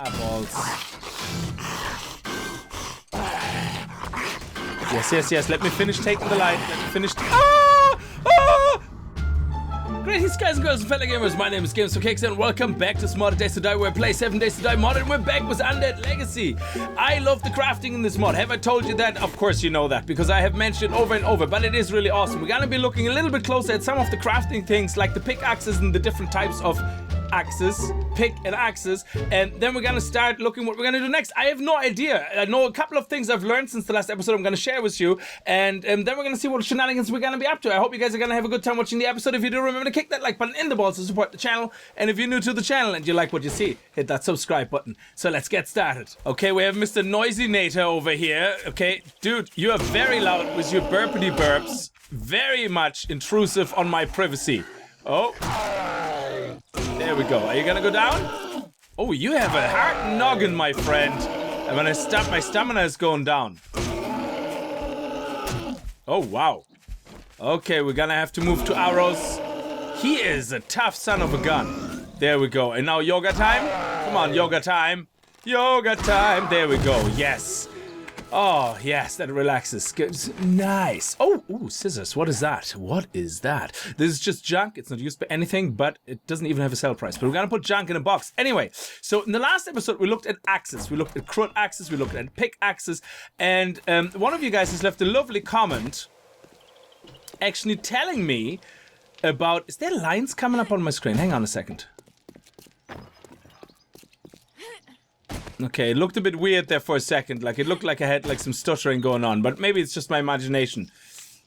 Ah, balls. Yes, yes, yes. Let me finish taking the light. Let me finish. Ah! Ah! Greetings, guys and girls and fellow gamers. My name is SubquakesUI and welcome back to Smarter Days to Die, where I play 7 Days to Die mod, and we're back with Undead Legacy. I love the crafting in this mod. Have I told you that? Of course you know that, because I have mentioned it over and over, but it is really awesome. We're gonna be looking a little bit closer at some of the crafting things, like the pickaxes and the different types of axes, pick and axes, and then we're gonna start looking what we're gonna do next. I have no idea. I know a couple of things I've learned since the last episode I'm gonna share with you, and then we're gonna see what shenanigans we're gonna be up to. I hope you guys are gonna have a good time watching the episode. If you do, remember to kick that like button in the balls to support the channel, and if you're new to the channel and you like what you see, hit that subscribe button. So let's get started. Okay, we have Mr. Noisy Nater over here. Okay, dude, you are very loud with your burpity burps. Very much intrusive on my privacy. Oh. There we go. Are you gonna go down? Oh, you have a hard noggin, my friend. And when I stop, my stamina is going down. Oh, wow. Okay, we're gonna have to move to arrows. He is a tough son of a gun. There we go. And now yoga time? Come on, yoga time. Yoga time. There we go. Yes. Oh, yes, that relaxes. Good. Nice. Oh, ooh, scissors. What is that? What is that? This is just junk. It's not used for anything, but it doesn't even have a sell price. But we're going to put junk in a box. Anyway, so in the last episode, we looked at axes. We looked at crud axes. We looked at pick axes. And one of you guys has left a lovely comment actually telling me about... Is there lines coming up on my screen? Hang on a second. Okay, it looked a bit weird there for a second. Like, it looked like I had, like, some stuttering going on. But maybe it's just my imagination.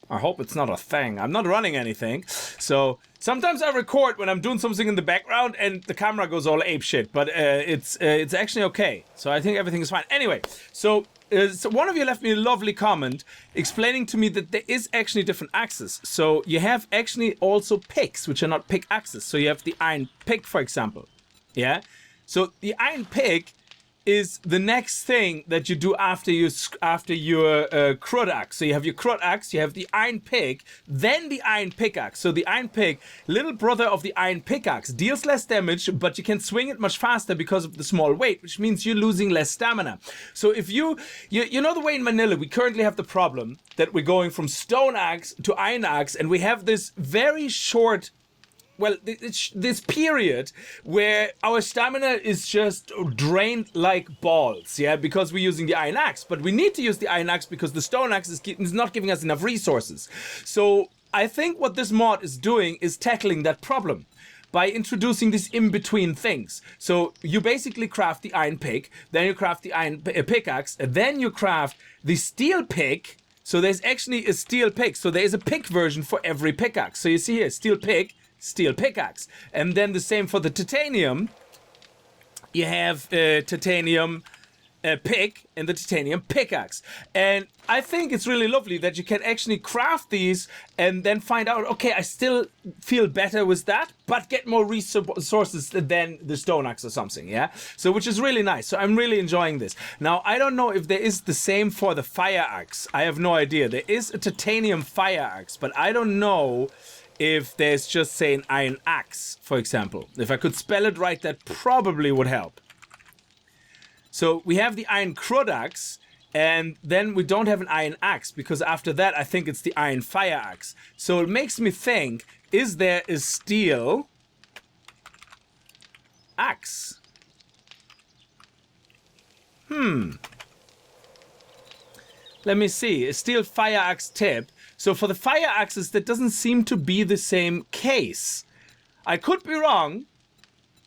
I hope it's not a thing. I'm not running anything. So, sometimes I record when I'm doing something in the background and the camera goes all apeshit. But it's actually okay. So, I think everything is fine. Anyway, so one of you left me a lovely comment explaining to me that there is actually different axes. So, you have actually also picks, which are not pick axes. So, you have the iron pick, for example. Yeah? So, the iron pick is the next thing that you do after your crud axe. So you have your crud axe, you have the iron pick, then the iron pickaxe. So the iron pick, little brother of the iron pickaxe, deals less damage, but you can swing it much faster because of the small weight, which means you're losing less stamina. So if you know the way in Manila, we currently have the problem that we're going from stone axe to iron axe, and we have this very short, well, this period where our stamina is just drained like balls, yeah, because we're using the iron axe. But we need to use the iron axe because the stone axe is not giving us enough resources. So I think what this mod is doing is tackling that problem by introducing these in-between things. So you basically craft the iron pick, then you craft the iron pickaxe, and then you craft the steel pick. So there's actually a steel pick. So there's a pick version for every pickaxe. So you see here, steel pick, steel pickaxe, and then the same for the titanium. You have titanium pick and the titanium pickaxe, and I think it's really lovely that you can actually craft these and then find out, okay, I still feel better with that, but get more resources than the stone axe or something, yeah? So which is really nice. So I'm really enjoying this. Now I don't know if there is the same for the fire axe. I have no idea. There is a titanium fire axe, but I don't know if there's just, say, an iron axe, for example. If I could spell it right, that probably would help. So we have the iron crud axe, and then we don't have an iron axe, because after that, I think it's the iron fire axe. So it makes me think, is there a steel axe? Let me see. A steel fire axe tip. So for the fire axes, that doesn't seem to be the same case. I could be wrong,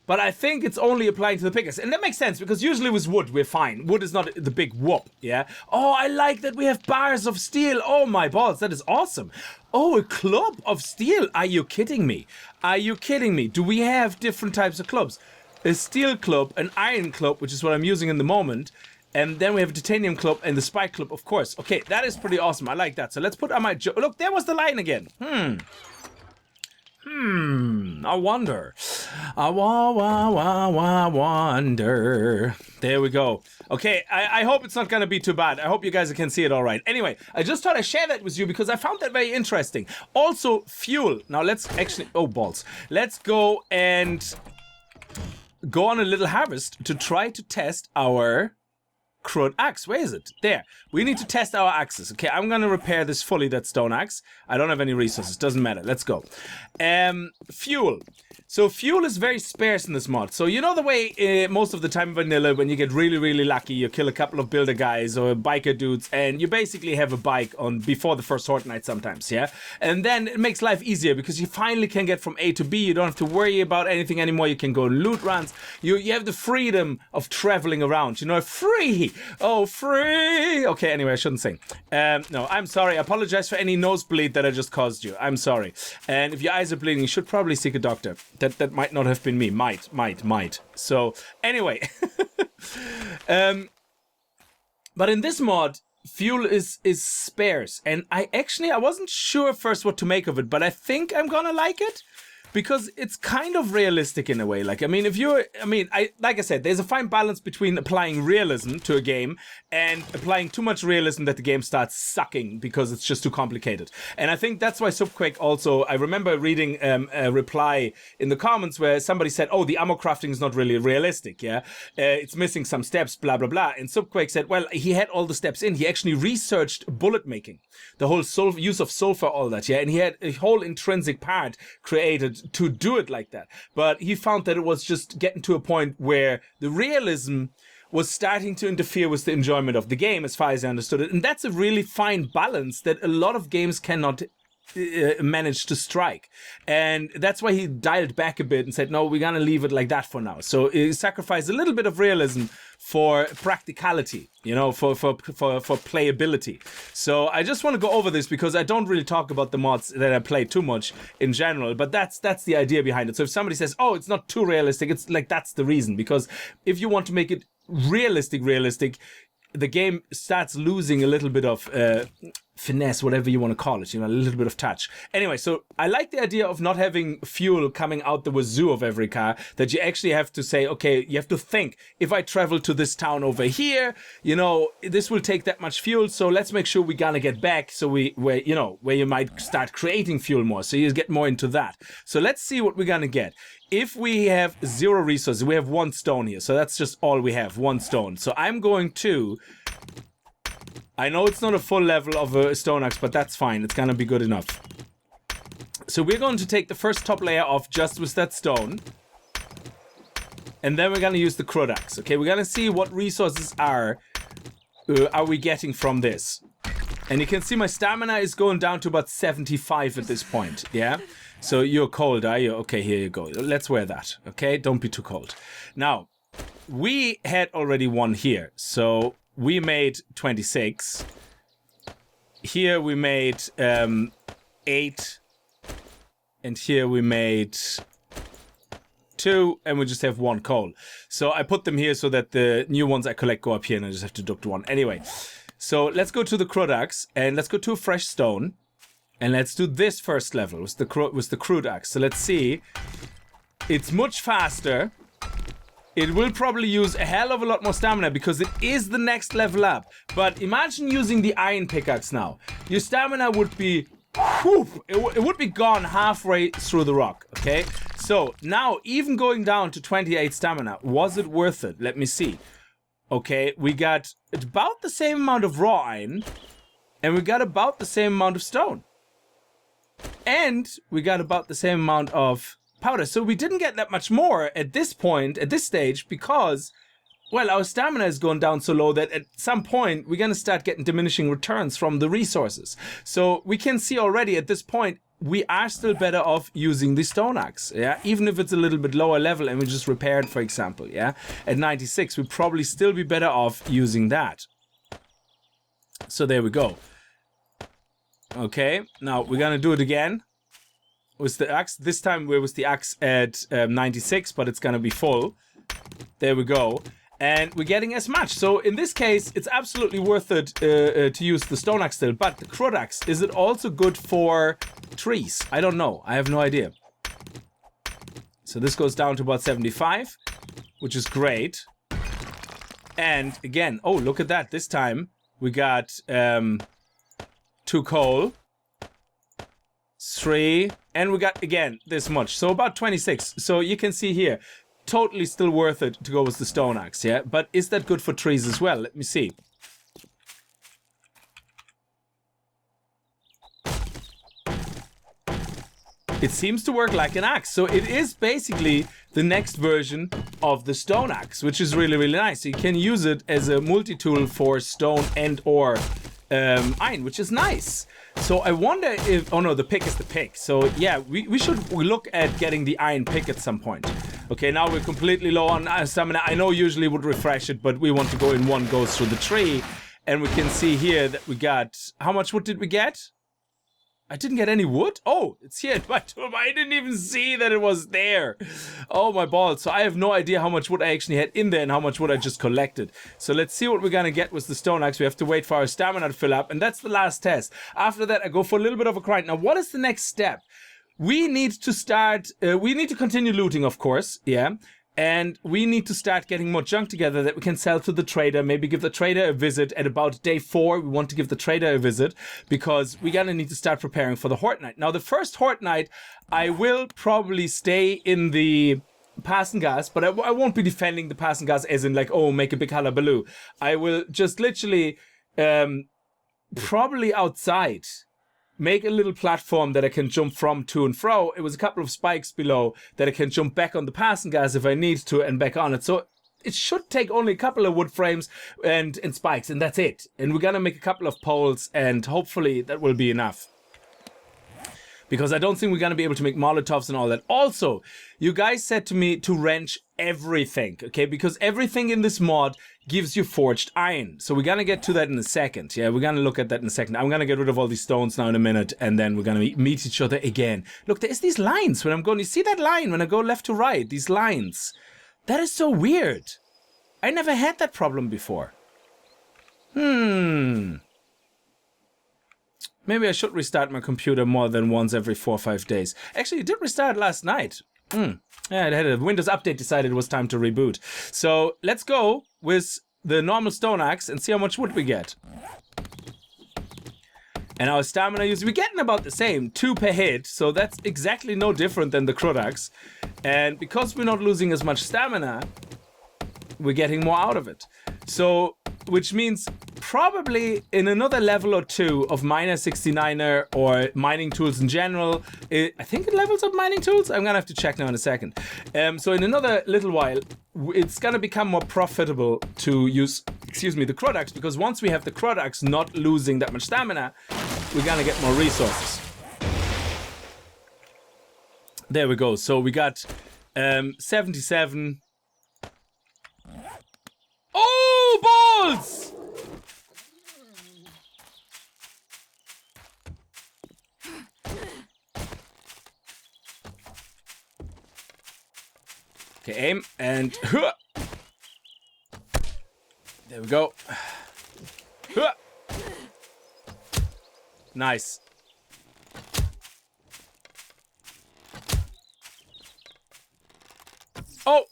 but I think it's only applying to the pickaxe. And that makes sense, because usually with wood, we're fine. Wood is not the big whoop, yeah? Oh, I like that we have bars of steel. Oh, my balls, that is awesome. Oh, a club of steel. Are you kidding me? Are you kidding me? Do we have different types of clubs? A steel club, an iron club, which is what I'm using in the moment, and then we have a titanium club and the spike club, of course. Okay, that is pretty awesome. I like that. So let's put on my... Look, there was the line again. I wonder. I wonder. There we go. Okay, I hope it's not going to be too bad. I hope you guys can see it all right. Anyway, I just thought I'd share that with you because I found that very interesting. Also, fuel. Now let's actually... Oh, balls. Let's go and... go on a little harvest to try to test our crud axe. Where is it? There. We need to test our axes. Okay, I'm gonna repair this fully, that stone axe. I don't have any resources, doesn't matter. Let's go. Fuel. So fuel is very sparse in this mod. So you know the way most of the time in vanilla, when you get really, really lucky, you kill a couple of builder guys or biker dudes, and you basically have a bike on before the first Horde Night sometimes, yeah? And then it makes life easier because you finally can get from A to B. You don't have to worry about anything anymore. You can go loot runs. You have the freedom of traveling around. You know, free. Oh, free. Okay, anyway, I shouldn't sing. No, I'm sorry. I apologize for any nosebleed that I just caused you. I'm sorry. And if your eyes are bleeding, you should probably seek a doctor. That might not have been me. Might. So, anyway. But in this mod, fuel is sparse. And I wasn't sure at first what to make of it, but I think I'm gonna like it. Because it's kind of realistic in a way. Like, I mean, like I said, there's a fine balance between applying realism to a game and applying too much realism that the game starts sucking because it's just too complicated. And I think that's why Subquake also, I remember reading a reply in the comments where somebody said, oh, the ammo crafting is not really realistic, yeah? It's missing some steps, blah, blah, blah. And Subquake said, well, he had all the steps in. He actually researched bullet making, the whole use of sulfur, all that, yeah? And he had a whole intrinsic part created to do it like that. But he found that it was just getting to a point where the realism was starting to interfere with the enjoyment of the game, as far as I understood it. And that's a really fine balance that a lot of games cannot manage to strike. And that's why he dialed back a bit and said, no, we're gonna leave it like that for now. So he sacrificed a little bit of realism for practicality, you know, for playability. So I just want to go over this because I don't really talk about the mods that I play too much in general, but that's the idea behind it. So if somebody says, oh, it's not too realistic, it's like, that's the reason. Because if you want to make it realistic, the game starts losing a little bit of finesse, whatever you want to call it, you know, a little bit of touch. Anyway, so I like the idea of not having fuel coming out the wazoo of every car, that you actually have to say, okay, you have to think, if I travel to this town over here, you know, this will take that much fuel, so let's make sure we're gonna get back, so where you might start creating fuel more, so you get more into that. So let's see what we're gonna get. If we have 0 resources, we have 1 stone here, so that's just all we have, 1 stone. So I'm going to... I know it's not a full level of a stone axe, but that's fine. It's gonna be good enough. So we're going to take the first top layer off just with that stone. And then we're gonna use the crud axe. Okay, we're gonna see what resources are we getting from this. And you can see my stamina is going down to about 75 at this point, yeah? So you're cold, are you? Okay, here you go. Let's wear that, okay? Don't be too cold. Now, we had already 1 here, so... we made 26. Here we made 8. And here we made 2. And we just have 1 coal. So I put them here so that the new ones I collect go up here and I just have to deduct 1. Anyway, so let's go to the crud axe and let's go to a fresh stone. And let's do this first level with the crude axe. So let's see. It's much faster. It will probably use a hell of a lot more stamina because it is the next level up. But imagine using the iron pickaxe now. Your stamina would be... whew, it would be gone halfway through the rock, okay? So now, even going down to 28 stamina, was it worth it? Let me see. Okay, we got about the same amount of raw iron. And we got about the same amount of stone. And we got about the same amount of... powder. So we didn't get that much more at this point, at this stage, because, well, our stamina is going down so low that at some point we're going to start getting diminishing returns from the resources. So we can see already at this point, we are still better off using the stone axe, yeah? Even if it's a little bit lower level and we just repaired, for example, yeah? At 96, we'd probably still be better off using that. So there we go. Okay, now we're going to do it again. With the axe, this time we're with the axe at 96, but it's gonna be full. There we go. And we're getting as much. So in this case, it's absolutely worth it to use the stone axe still. But the crud axe, is it also good for trees? I don't know. I have no idea. So this goes down to about 75, which is great. And again, oh, look at that. This time we got 2 coal. 3, and we got again this much, so about 26. So you can see here, totally still worth it to go with the stone axe, yeah? But is that good for trees as well? Let me see. It seems to work like an axe. So it is basically the next version of the stone axe, which is really, really nice. So you can use it as a multi-tool for stone and or iron, which is nice. So I wonder if... Oh no, the pick is the pick. So yeah, we should look at getting the iron pick at some point. Okay, now we're completely low on stamina. I know usually would refresh it, but we want to go in one go through the tree. And we can see here that we got... How much wood did we get? I didn't get any wood? Oh, it's here in my tomb. I didn't even see that it was there. Oh, my balls. So I have no idea how much wood I actually had in there and how much wood I just collected. So let's see what we're going to get with the stone axe. We have to wait for our stamina to fill up. And that's the last test. After that, I go for a little bit of a grind. Now, what is the next step? We need to start... we need to continue looting, of course. Yeah. And we need to start getting more junk together that we can sell to the trader. Maybe give the trader a visit at about day 4. We want to give the trader a visit because we're going to need to start preparing for the Horde Night. Now, the first Horde Night, I will probably stay in the Pass and Gas, but I won't be defending the Pass and Gas as in like, oh, make a big hullabaloo. I will just literally probably outside make a little platform that I can jump from to and fro. It was a couple of spikes below that I can jump back on the passing gas if I need to and back on it. So it should take only a couple of wood frames and spikes, and that's it. And we're gonna make a couple of poles, and hopefully that will be enough. Because I don't think we're gonna be able to make Molotovs and all that. Also, you guys said to me to wrench everything, okay? Because everything in this mod gives you forged iron. So we're gonna get to that in a second. Yeah, we're gonna look at that in a second. I'm gonna get rid of all these stones now in a minute, and then we're gonna meet each other again. Look, there's these lines when I'm going. You see that line when I go left to right? These lines. That is so weird. I never had that problem before. Maybe I should restart my computer more than once every 4 or 5 days. Actually, it did restart last night. Yeah, it had a Windows update decided it was time to reboot. So let's go with the normal stone axe and see how much wood we get. And our stamina use, we're getting about the same, 2 per hit. So that's exactly no different than the Crud axe. And because we're not losing as much stamina, we're getting more out of it. So, which means probably in another level or 2 of Miner 69er or mining tools in general, I think it levels up mining tools. I'm gonna have to check now in a second. So in another little while, it's gonna become more profitable to use, the Crud axe, because once we have the Crud axe not losing that much stamina, we're gonna get more resources. There we go. So we got 77. Oh, balls! Okay, aim and there we go. Nice. Oh!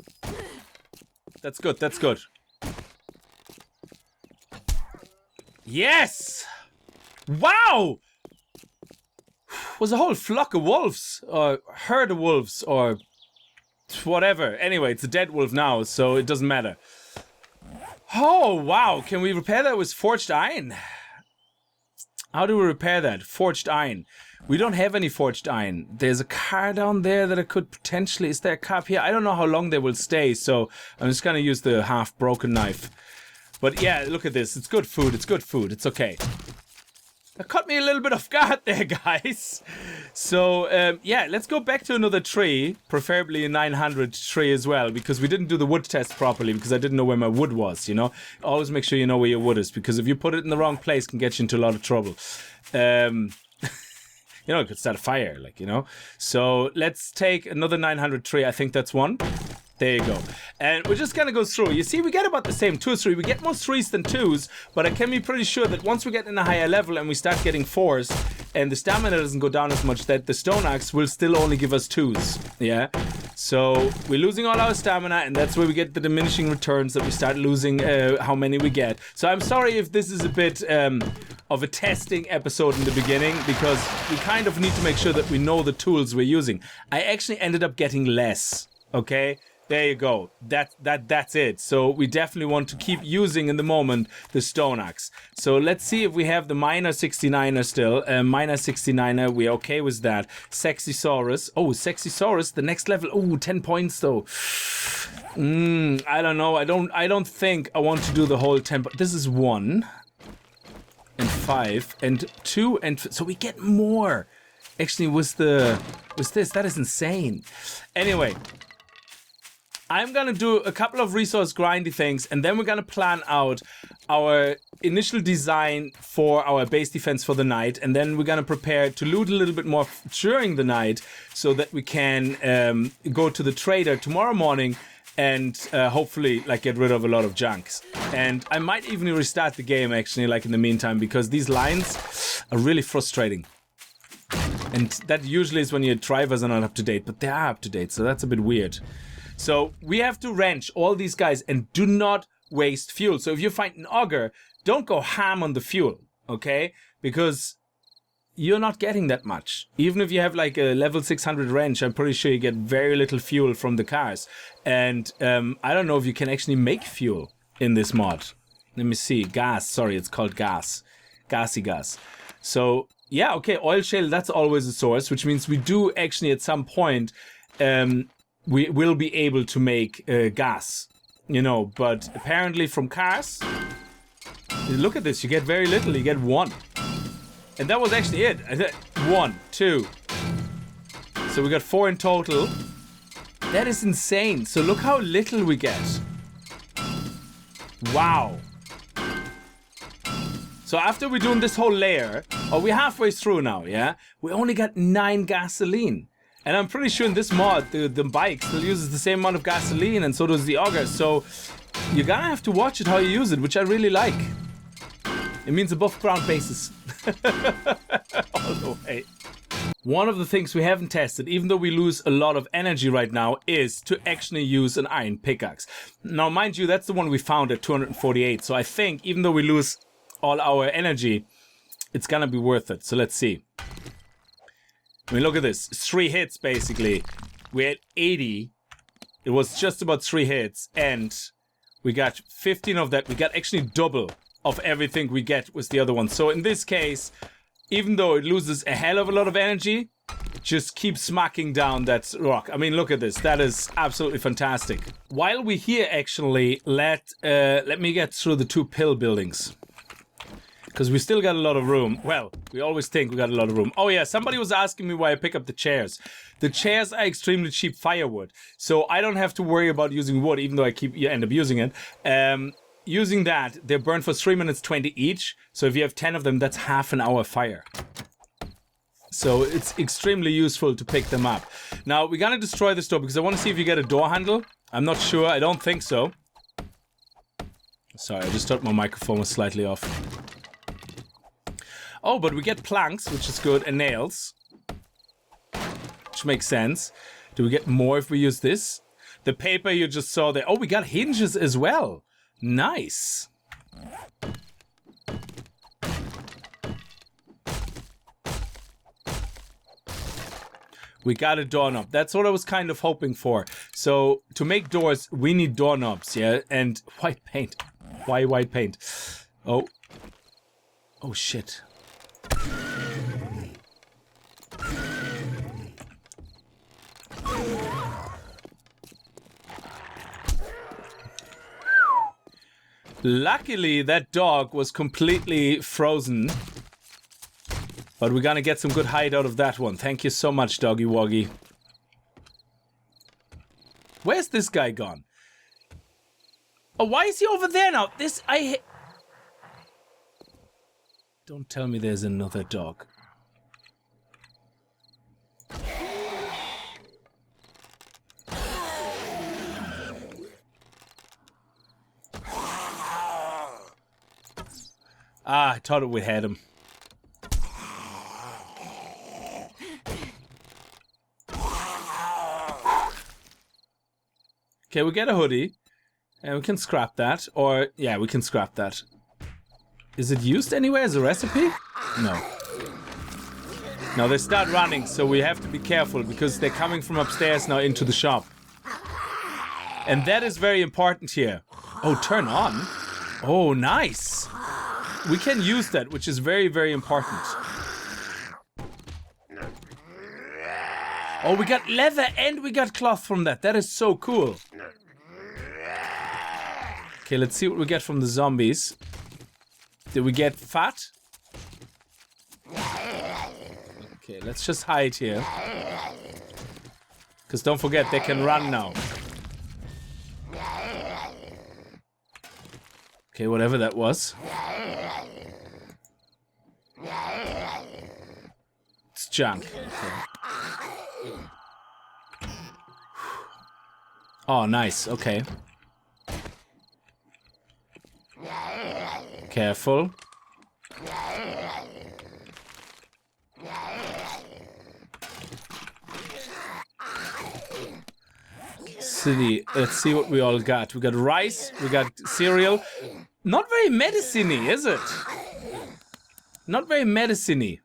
That's good, that's good. Yes! Wow! Was a whole flock of wolves, or herd of wolves, or whatever. Anyway, it's a dead wolf now, so it doesn't matter. Oh, wow. Can we repair that with forged iron? How do we repair that? Forged iron. We don't have any forged iron. There's a car down there that I could potentially... Is there a car up here? I don't know how long they will stay, so I'm just gonna use the half-broken knife. But yeah, look at this. It's good food. It's good food. It's okay. That caught me a little bit off guard there, guys. So, yeah, let's go back to another tree. Preferably a 900 tree as well, because we didn't do the wood test properly, because I didn't know where my wood was, you know? Always make sure you know where your wood is, because if you put it in the wrong place, it can get you into a lot of trouble. You know, it could start a fire, like, you know? So, let's take another 900 tree. I think that's one. There you go. And we're just gonna go through. You see, we get about the same 2 or 3. We get more 3s than 2s, but I can be pretty sure that once we get in a higher level and we start getting 4s, and the stamina doesn't go down as much, that the stone axe will still only give us 2s. Yeah? So we're losing all our stamina, and that's where we get the diminishing returns, that we start losing how many we get. So I'm sorry if this is a bit of a testing episode in the beginning, because we kind of need to make sure that we know the tools we're using. I actually ended up getting less, okay? There you go. That's it. So we definitely want to keep using in the moment the stone axe. So let's see if we have the minor 69er still. Minor 69er, we're okay with that. Sexysaurus. Oh, Sexysaurus, the next level. Oh, 10 points though. I don't know. I don't think I want to do the whole 10. This is 1 and 5 and 2 and so we get more. Actually, was this? That is insane. Anyway. I'm gonna do a couple of resource grindy things, and then we're gonna plan out our initial design for our base defense for the night, and then we're gonna prepare to loot a little bit more during the night so that we can go to the trader tomorrow morning and hopefully like get rid of a lot of junks. And I might even restart the game actually like in the meantime, because these lines are really frustrating. And that usually is when your drivers are not up to date, but they are up to date, so that's a bit weird. So we have to wrench all these guys and do not waste fuel. So if you find an auger, don't go ham on the fuel, okay? Because you're not getting that much. Even if you have like a level 600 wrench, I'm pretty sure you get very little fuel from the cars. And I don't know if you can actually make fuel in this mod. Let me see. Gas. Sorry, it's called gas. Gassy gas. So yeah, okay, oil shale, that's always a source, which means we do actually at some point... we will be able to make gas, you know, but apparently from cars, look at this, you get very little, you get 1. And that was actually it. 1, 2. So we got 4 in total. That is insane. So look how little we get. Wow. So after we're doing this whole layer, we're halfway through now, yeah? We only got 9 gasoline. And I'm pretty sure in this mod, the bike still uses the same amount of gasoline, and so does the auger. So you're gonna have to watch it how you use it, which I really like. It means above ground bases. All the way. One of the things we haven't tested, even though we lose a lot of energy right now, is to actually use an iron pickaxe. Now, mind you, that's the one we found at 248. So I think, even though we lose all our energy, it's gonna be worth it. So let's see. I mean, look at this. 3 hits, basically. We had 80. It was just about 3 hits. And we got 15 of that. We got actually double of everything we get with the other one. So in this case, even though it loses a hell of a lot of energy, just keep smacking down that rock. I mean, look at this. That is absolutely fantastic. While we're here, actually, let me get through the 2 pill buildings. Because we still got a lot of room. Well, we always think we got a lot of room. Oh yeah, somebody was asking me why I pick up the chairs. The chairs are extremely cheap firewood. So I don't have to worry about using wood, even though I end up using it. Using that, they burn for 3 minutes 20 each. So if you have 10 of them, that's half an hour fire. So it's extremely useful to pick them up. Now, we're gonna destroy this door because I want to see if you get a door handle. I'm not sure, I don't think so. Sorry, I just thought my microphone was slightly off. Oh, but we get planks, which is good, and nails. Which makes sense. Do we get more if we use this? The paper you just saw there. Oh, we got hinges as well. Nice. We got a doorknob. That's what I was kind of hoping for. So, to make doors, we need doorknobs, yeah? And white paint. Why white paint? Oh. Oh, shit. Luckily, that dog was completely frozen. But we're gonna get some good hide out of that one. Thank you so much, Doggy Woggy. Where's this guy gone? Oh, why is he over there now? Don't tell me there's another dog. Ah, I thought we had him. Okay, we get a hoodie. And we can scrap that. Or, yeah, we can scrap that. Is it used anywhere as a recipe? No. No, they start running, so we have to be careful because they're coming from upstairs now into the shop. And that is very important here. Oh, turn on. Oh, nice. We can use that, which is very, very important. Oh, we got leather and we got cloth from that. That is so cool. Okay, let's see what we get from the zombies. Did we get fat? Okay, let's just hide here. Because don't forget, they can run now. Okay, whatever that was. It's junk. Okay. Oh, nice. Okay. Careful. City. Let's see what we all got. We got rice. We got cereal. Not very medicine-y, is it? Not very medicine-y.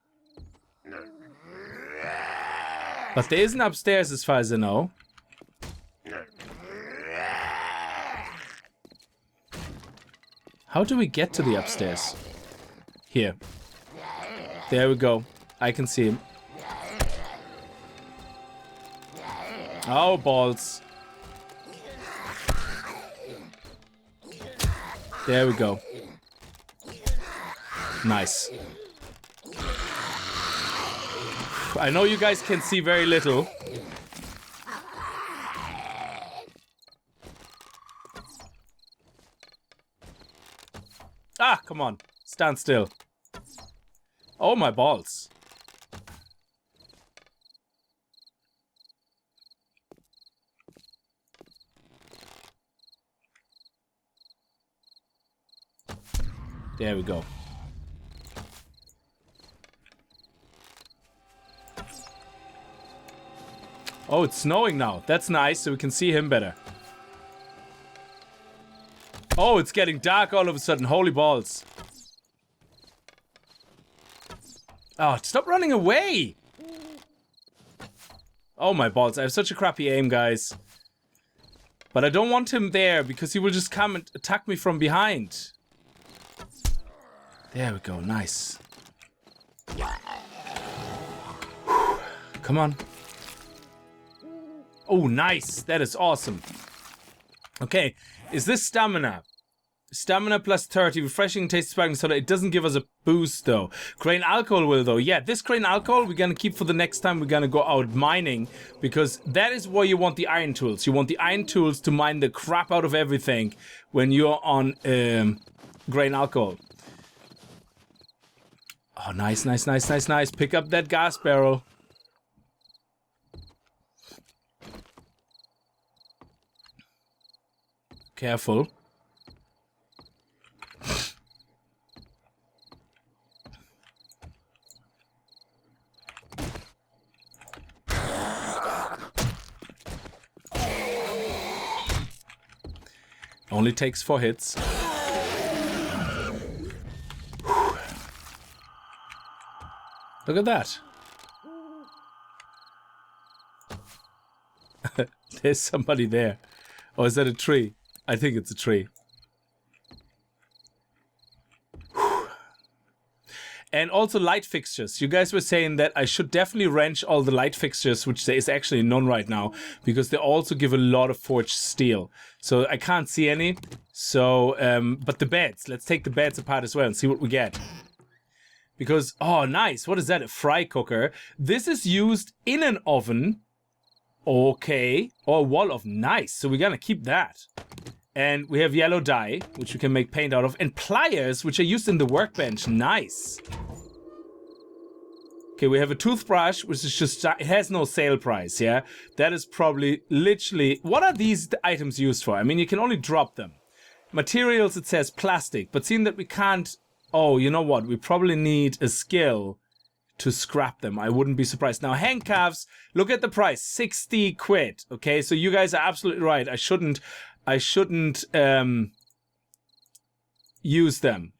But there isn't upstairs as far as I know. How do we get to the upstairs? Here. There we go. I can see him. Oh, balls. There we go. Nice. I know you guys can see very little. Ah, come on. Stand still. Oh, my balls. There we go. Oh, it's snowing now. That's nice, so we can see him better. Oh, it's getting dark all of a sudden. Holy balls. Oh, stop running away. Oh, my balls. I have such a crappy aim, guys. But I don't want him there because he will just come and attack me from behind. There we go. Nice. Come on. Oh, nice. That is awesome. Okay. Is this stamina? Stamina plus 30. Refreshing taste sparkling soda. It doesn't give us a boost, though. Grain alcohol will, though. Yeah, this grain alcohol we're going to keep for the next time we're going to go out mining. Because that is where you want the iron tools. You want the iron tools to mine the crap out of everything when you're on grain alcohol. Oh, nice, nice, nice, nice, nice. Pick up that gas barrel. Careful. Only takes 4 hits. Look at that. There's somebody there. Or is that a tree? I think it's a tree. And also light fixtures. You guys were saying that I should definitely wrench all the light fixtures, which there is actually none right now, because they also give a lot of forged steel. So I can't see any. So, but the beds. Let's take the beds apart as well and see what we get. Because, oh, nice. What is that? A fry cooker. This is used in an oven. Okay. Or a wall of nice. So we're gonna keep that. And we have yellow dye, which we can make paint out of. And pliers, which are used in the workbench. Nice. Okay, we have a toothbrush, which is just, it has no sale price, yeah? That is probably literally, what are these items used for? I mean, you can only drop them. Materials, it says plastic, but seeing that we can't, oh, you know what? We probably need a skill to scrap them. I wouldn't be surprised. Now, handcuffs, look at the price, 60 quid, okay? So you guys are absolutely right. I shouldn't use them.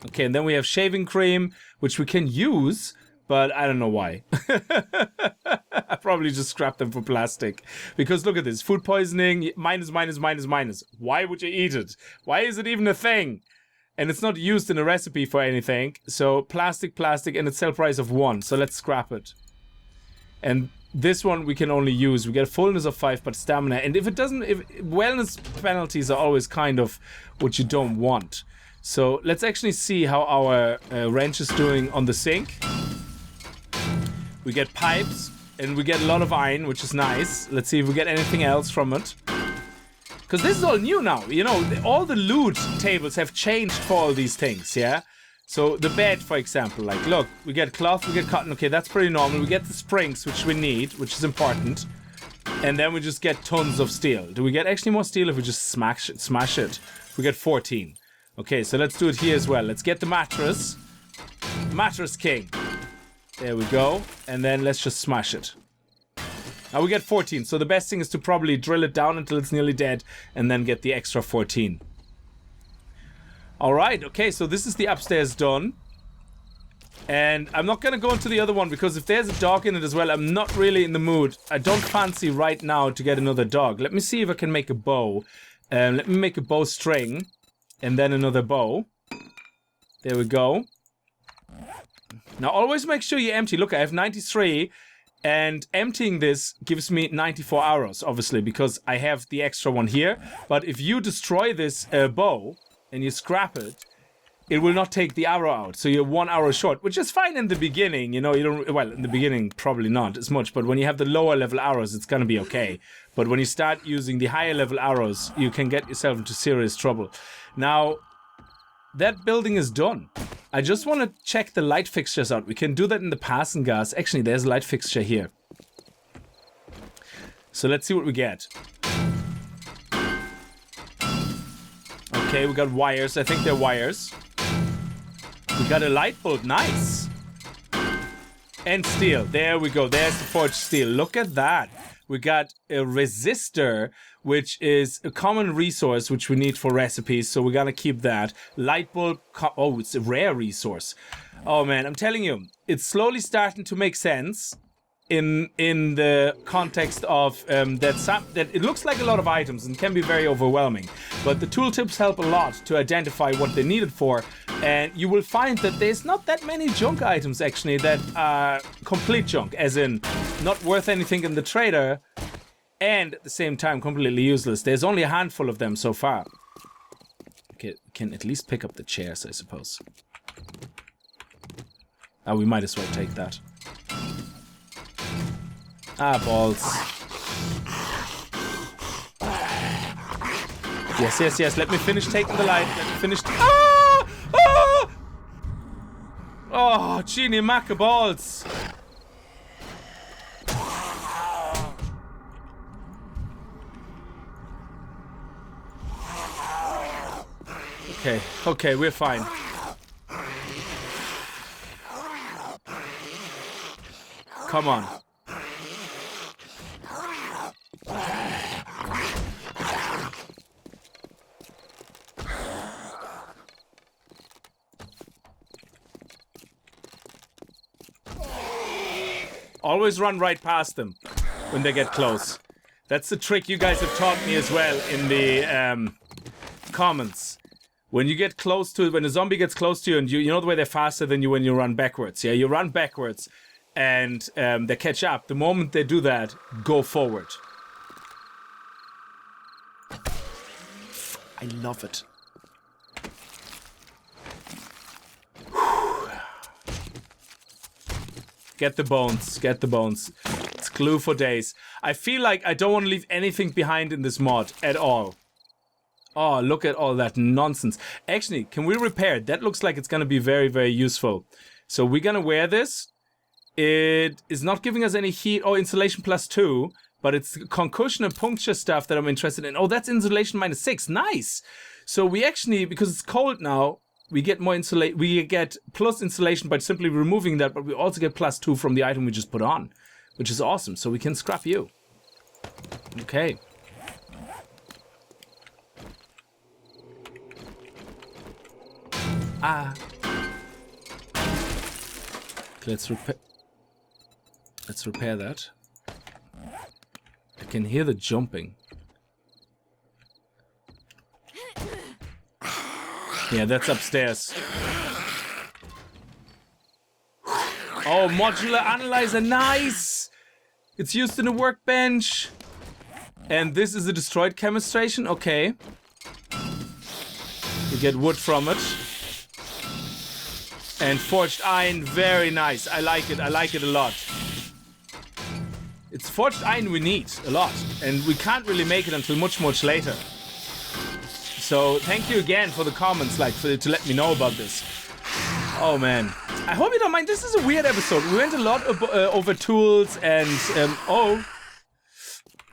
Okay, and then we have shaving cream, which we can use, but I don't know why. I probably just scrap them for plastic. Because look at this. Food poisoning, minus, minus, minus, minus. Why would you eat it? Why is it even a thing? And it's not used in a recipe for anything. So plastic, plastic, and it's sell price of 1. So let's scrap it. And this one we can only use. We get fullness of 5, but stamina. And if it doesn't... wellness penalties are always kind of what you don't want. So let's actually see how our wrench is doing on the sink. We get pipes, and we get a lot of iron, which is nice. Let's see if we get anything else from it. Because this is all new now. You know, all the loot tables have changed for all these things, yeah? So the bed, for example, like, look, we get cloth, we get cotton. Okay, that's pretty normal. We get the springs, which we need, which is important. And then we just get tons of steel. Do we get actually more steel if we just smash it? We get 14. Okay, so let's do it here as well. Let's get the mattress. Mattress king. There we go. And then let's just smash it. Now we get 14. So the best thing is to probably drill it down until it's nearly dead and then get the extra 14. Alright, okay, so this is the upstairs done. And I'm not going to go into the other one because if there's a dog in it as well, I'm not really in the mood. I don't fancy right now to get another dog. Let me see if I can make a bow. Let me make a bowstring. And then another bow. There we go. Now always make sure you empty. Look, I have 93. And emptying this gives me 94 arrows, obviously, because I have the extra one here. But if you destroy this bow and you scrap it, it will not take the arrow out. So you're 1 arrow short, which is fine in the beginning. You know, you don't... Well, in the beginning, probably not as much. But when you have the lower level arrows, it's going to be okay. But when you start using the higher level arrows, you can get yourself into serious trouble. Now, that building is done. I just want to check the light fixtures out. We can do that in the passing gas. Actually, there's a light fixture here. So let's see what we get. Okay, we got wires. I think they're wires. We got a light bulb. Nice. And steel. There we go. There's the forged steel. Look at that. We got a resistor, which is a common resource which we need for recipes, so we're gonna keep that. Light bulb, oh, it's a rare resource. Oh man, I'm telling you, it's slowly starting to make sense in the context of that it looks like a lot of items and can be very overwhelming. But the tooltips help a lot to identify what they're needed for, and you will find that there's not that many junk items actually that are complete junk, as in not worth anything in the trader, and at the same time completely useless. There's only a handful of them so far. Okay, can at least pick up the chairs, I suppose. Oh, we might as well take that. Ah, balls. Yes, yes, yes. Let me finish taking the light. Let me finish... Ah! Ah! Oh, genie macca balls. Okay, okay, we're fine. Come on. Always run right past them when they get close. That's the trick you guys have taught me as well in the comments. When you get close to, when a zombie gets close to you, and you know the way they're faster than you when you run backwards. Yeah, you run backwards, and they catch up. The moment they do that, go forward. I love it. Get the bones, get the bones. It's glue for days. I feel like I don't want to leave anything behind in this mod at all. Oh, look at all that nonsense. Actually, can we repair it? That looks like it's going to be very, very useful. So we're going to wear this. It is not giving us any heat. Oh, insulation +2. But it's concussion and puncture stuff that I'm interested in. Oh, that's insulation -6. Nice. So we actually, because it's cold now, we get more insulation. We get plus insulation by simply removing that, but we also get +2 from the item we just put on, which is awesome. So we can scrap you. Okay. Ah. Okay, let's repair that. can hear the jumping. Yeah, that's upstairs. Oh, modular analyzer, nice! It's used in a workbench. And this is a destroyed chemistration, okay. You get wood from it. And forged iron, very nice. I like it a lot. It's forged iron we need a lot. And we can't really make it until much later. So thank you again for the comments, like to let me know about this. Oh man. I hope you don't mind. This is a weird episode. We went a lot over tools and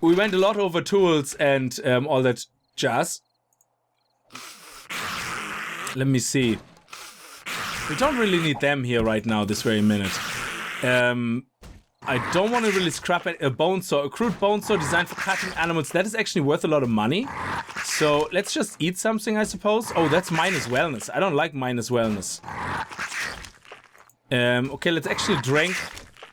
we went a lot over tools and all that jazz. Let me see. We don't really need them here right now, this very minute. I don't want to really scrap a bone saw. A crude bone saw designed for cutting animals. That is actually worth a lot of money. So let's just eat something, I suppose. Oh, that's minus wellness. I don't like minus wellness. Okay, let's actually drink.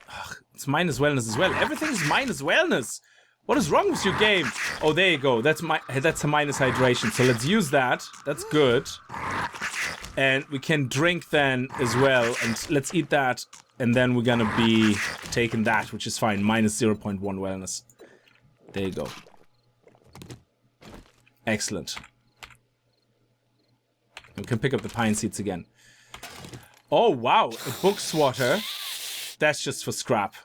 Ugh, it's minus wellness as well. Everything is minus wellness. What is wrong with your game? Oh, there you go. That's a minus hydration. So let's use that. That's good. And we can drink then as well. And let's eat that. And then we're gonna be taking that, which is fine. Minus 0.1 wellness. There you go. Excellent. We can pick up the pine seeds again. Oh, wow. A book swatter. That's just for scrap.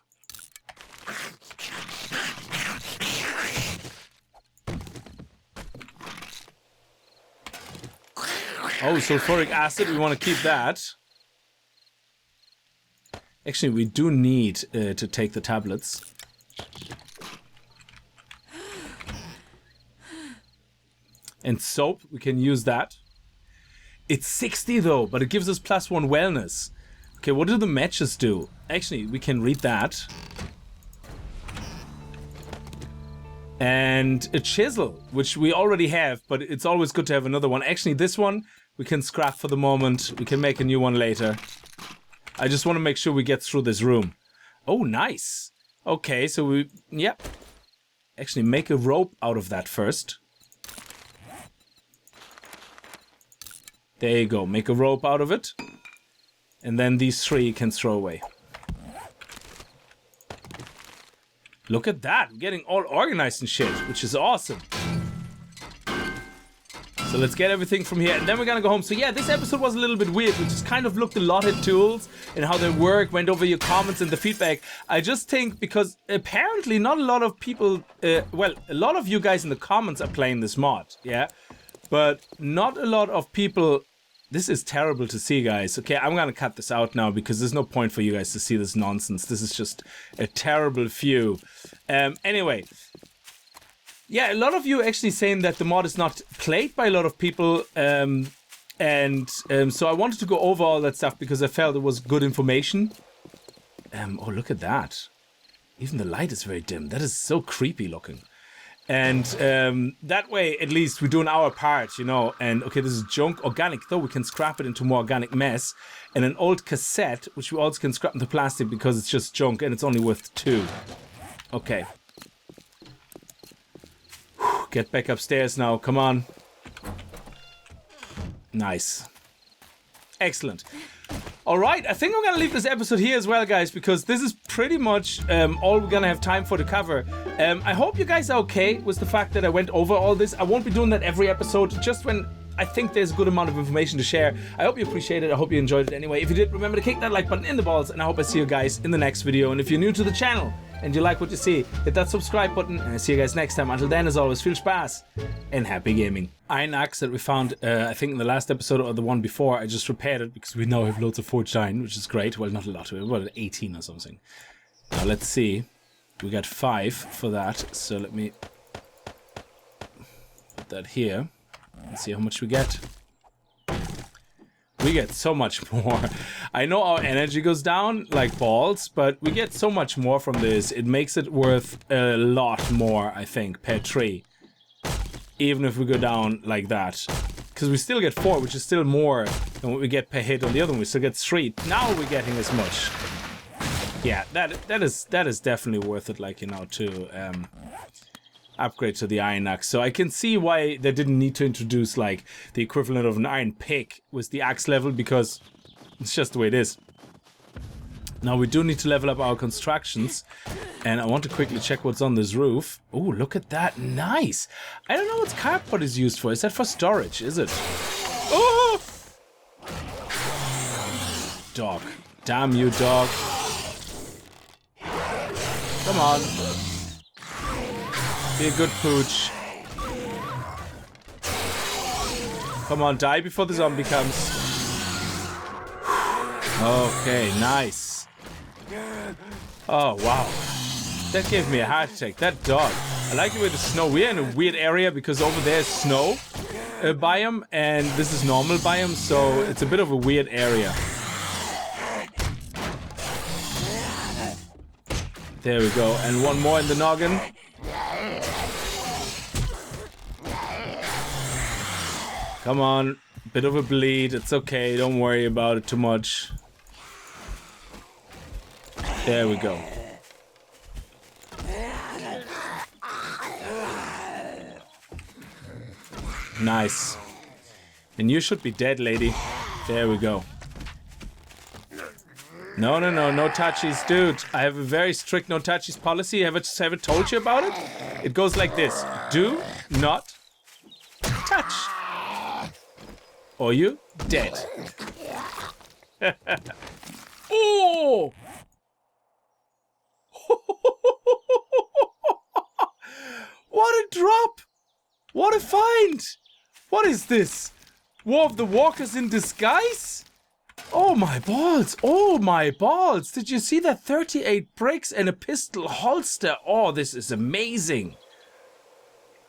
Oh, sulfuric acid. We want to keep that. Actually, we do need to take the tablets. And soap. We can use that. It's 60 though, but it gives us +1 wellness. Okay, what do the matches do? Actually, we can read that. And a chisel, which we already have, but it's always good to have another one. Actually, this one we can scrap for the moment. We can make a new one later. I just want to make sure we get through this room. Oh, nice. Okay, so we... Yep. Actually, make a rope out of that first. There you go. Make a rope out of it. And then these 3 you can throw away. Look at that. We're getting all organized and shit, which is awesome. So let's get everything from here, and then we're gonna go home. So yeah, this episode was a little bit weird. We just kind of looked a lot at tools and how they work, went over your comments and the feedback. I just think because apparently not a lot of people, well, a lot of you guys in the comments are playing this mod, yeah? But not a lot of people... This is terrible to see, guys. Okay, I'm gonna cut this out now because there's no point for you guys to see this nonsense. This is just a terrible view. Anyway... Yeah, a lot of you actually saying that the mod is not played by a lot of people, so I wanted to go over all that stuff because I felt it was good information. Oh, look at that. Even the light is very dim. That is so creepy looking. And that way, at least, we're doing our part, you know. And, okay, this is junk. Organic, though, we can scrap it into more organic mess. And an old cassette, which we also can scrap into plastic because it's just junk and it's only worth 2. Okay. Get back upstairs now, come on. Nice. Excellent. Alright, I think I'm gonna leave this episode here as well, guys, because this is pretty much all we're gonna have time for to cover. I hope you guys are okay with the fact that I went over all this. I won't be doing that every episode, just when I think there's a good amount of information to share. I hope you appreciate it. I hope you enjoyed it anyway. If you did, remember to kick that like button in the balls, and I hope I see you guys in the next video. And if you're new to the channel, and you like what you see, hit that subscribe button, and I'll see you guys next time. Until then, as always, feel Spaß and happy gaming. Iron axe that we found, I think in the last episode or the one before, I just repaired it because we now have loads of forged iron, which is great. Well, not a lot, we're at 18 or something. Now, let's see. We got 5 for that, so let me put that here and see how much we get. We get so much more. I know our energy goes down like balls, but we get so much more from this. It makes it worth a lot more, I think, per tree. Even if we go down like that. Because we still get 4, which is still more than what we get per hit on the other one. We still get 3. Now we're getting as much. Yeah, that is definitely worth it, like, you know, too. upgrade to the iron axe. So I can see why they didn't need to introduce like the equivalent of an iron pick with the axe level, because it's just the way it is. Now we do need to level up our constructions, and I want to quickly check what's on this roof. Oh, look at that. Nice. I don't know what cardboard is used for. Is that for storage? Is it? Oh! Dog. Damn you, dog. Come on. Be a good pooch. Come on, die before the zombie comes. Okay, nice. Oh, wow. That gave me a heart attack. That dog. I like the way the snow... We're in a weird area because over there is snow biome and this is normal biome, so it's a bit of a weird area. There we go. And one more in the noggin. Come on. Bit of a bleed. It's okay. Don't worry about it too much. There we go. Nice. And you should be dead, lady. There we go. No, no, no, no touchies, dude. I have a very strict no touchies policy. Have I told you about it? It goes like this. Do not touch. Or you dead. Oh! What a drop! What a find! What is this? War of the Walkers in disguise? Oh my balls! Oh my balls! Did you see that? 38 bricks and a pistol holster. Oh, this is amazing.